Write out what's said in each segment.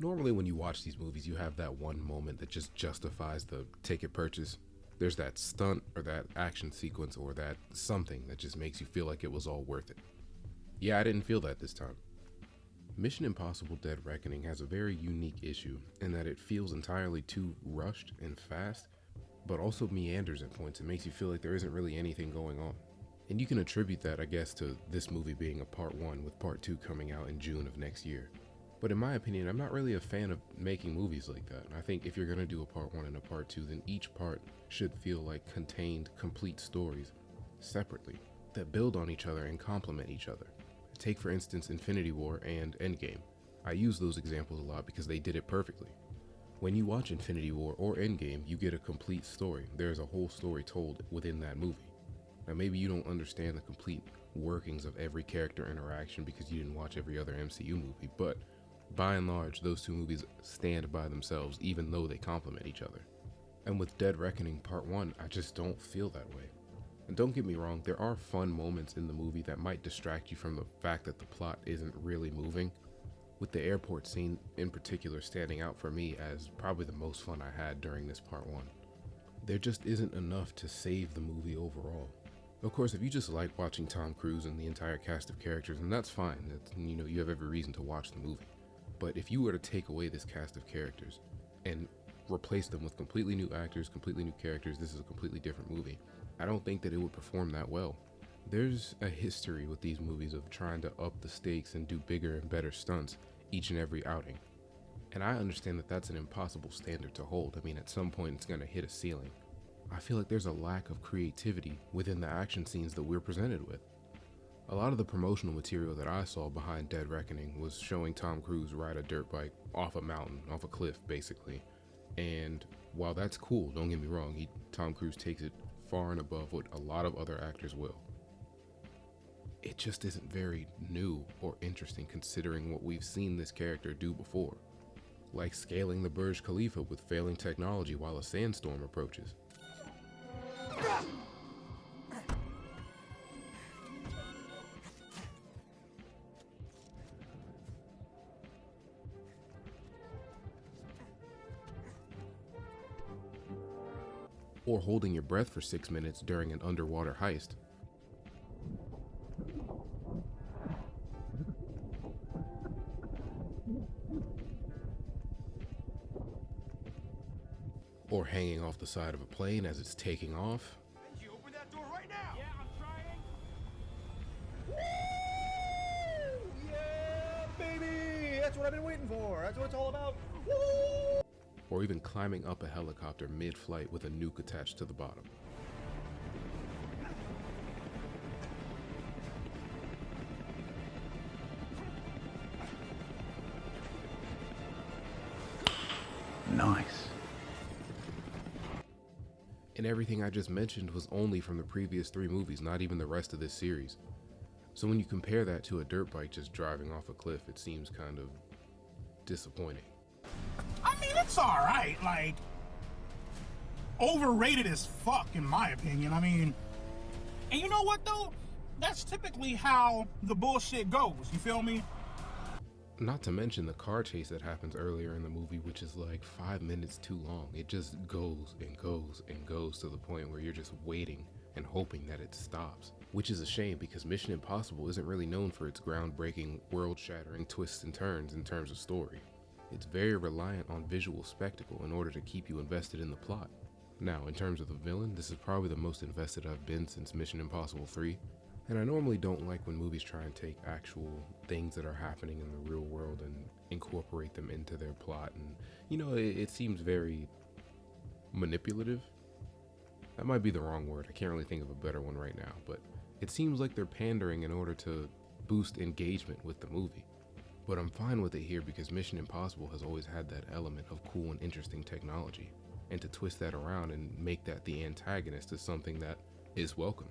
Normally, when you watch these movies, you have that one moment that just justifies the ticket purchase. There's that stunt or that action sequence or that something that just makes you feel like it was all worth it. Yeah, I didn't feel that this time. Mission Impossible Dead Reckoning has a very unique issue in that it feels entirely too rushed and fast, but also meanders at points. It makes you feel like there isn't really anything going on. And you can attribute that, I guess, to this movie being a part one with part two coming out in June of next year. But in my opinion, I'm not really a fan of making movies like that. I think if you're gonna do a part one and a part two, then each part should feel like contained, complete stories separately that build on each other and complement each other. Take, for instance, Infinity War and Endgame. I use those examples a lot because they did it perfectly. When you watch Infinity War or Endgame, you get a complete story. There's a whole story told within that movie. Now, maybe you don't understand the complete workings of every character interaction because you didn't watch every other MCU movie, but by and large, those two movies stand by themselves even though they complement each other. And with Dead Reckoning Part 1, I just don't feel that way. And don't get me wrong, there are fun moments in the movie that might distract you from the fact that the plot isn't really moving, with the airport scene in particular standing out for me as probably the most fun I had during this Part 1. There just isn't enough to save the movie overall. Of course, if you just like watching Tom Cruise and the entire cast of characters, then that's fine. You have every reason to watch the movie. But if you were to take away this cast of characters and replace them with completely new actors, completely new characters, this is a completely different movie, I don't think that it would perform that well. There's a history with these movies of trying to up the stakes and do bigger and better stunts each and every outing. And I understand that that's an impossible standard to hold. I mean, at some point it's going to hit a ceiling. I feel like there's a lack of creativity within the action scenes that we're presented with. A lot of the promotional material that I saw behind Dead Reckoning was showing Tom Cruise ride a dirt bike off a mountain, off a cliff, basically. And while that's cool, don't get me wrong, Tom Cruise takes it far and above what a lot of other actors will. It just isn't very new or interesting considering what we've seen this character do before. Like scaling the Burj Khalifa with failing technology while a sandstorm approaches. Or holding your breath for 6 minutes during an underwater heist. Or hanging off the side of a plane as it's taking off. Benji, open that door right now! Yeah, I'm trying. Woo! Yeah, baby! That's what I've been waiting for. That's what it's all about. Woo! Or even climbing up a helicopter mid-flight with a nuke attached to the bottom. Nice. And everything I just mentioned was only from the previous 3 movies, not even the rest of this series. So when you compare that to a dirt bike just driving off a cliff, it seems kind of disappointing. I mean, it's alright, like, overrated as fuck, in my opinion. I mean, and you know what, though? That's typically how the bullshit goes, you feel me? Not to mention the car chase that happens earlier in the movie, which is like 5 minutes too long. It just goes and goes and goes to the point where you're just waiting and hoping that it stops. Which is a shame because Mission Impossible isn't really known for its groundbreaking, world-shattering twists and turns in terms of story. It's very reliant on visual spectacle in order to keep you invested in the plot. Now, in terms of the villain, this is probably the most invested I've been since Mission Impossible 3. And I normally don't like when movies try and take actual things that are happening in the real world and incorporate them into their plot. And, it seems very manipulative. That might be the wrong word. I can't really think of a better one right now. But it seems like they're pandering in order to boost engagement with the movie. But I'm fine with it here because Mission Impossible has always had that element of cool and interesting technology. And to twist that around and make that the antagonist is something that is welcome.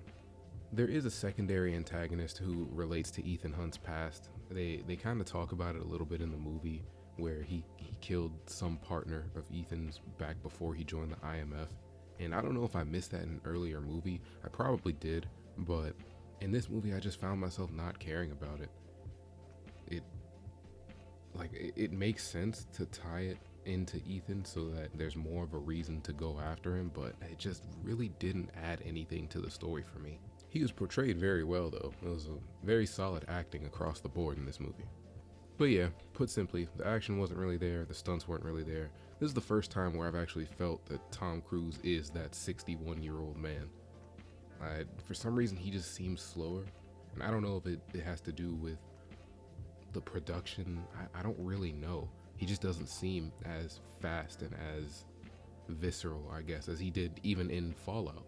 There is a secondary antagonist who relates to Ethan Hunt's past. They kind of talk about it a little bit in the movie where he killed some partner of Ethan's back before he joined the IMF. And I don't know if I missed that in an earlier movie. I probably did, but in this movie I just found myself not caring about it. like it makes sense to tie it into Ethan so that there's more of a reason to go after him, but it just really didn't add anything to the story for me. He was portrayed very well though. It was a very solid acting across the board in this movie. But yeah, put simply, the action wasn't really there, the stunts weren't really there. This is the first time where I've actually felt that Tom Cruise is that 61-year-old man. For some reason, he just seems slower. And I don't know if it has to do with the production. I don't really know. He just doesn't seem as fast and as visceral, I guess, as he did even in Fallout.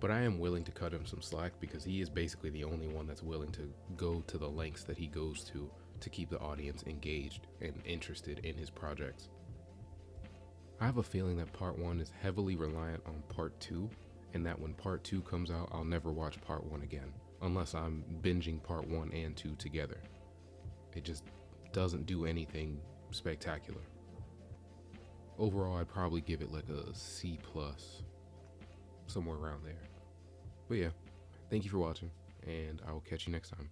But I am willing to cut him some slack because he is basically the only one that's willing to go to the lengths that he goes to keep the audience engaged and interested in his projects. I have a feeling that part 1 is heavily reliant on part 2, and that when part 2 comes out, I'll never watch part 1 again, unless I'm binging part 1 and 2 together. It just doesn't do anything spectacular. Overall, I'd probably give it like a C+, somewhere around there. But yeah, thank you for watching, and I will catch you next time.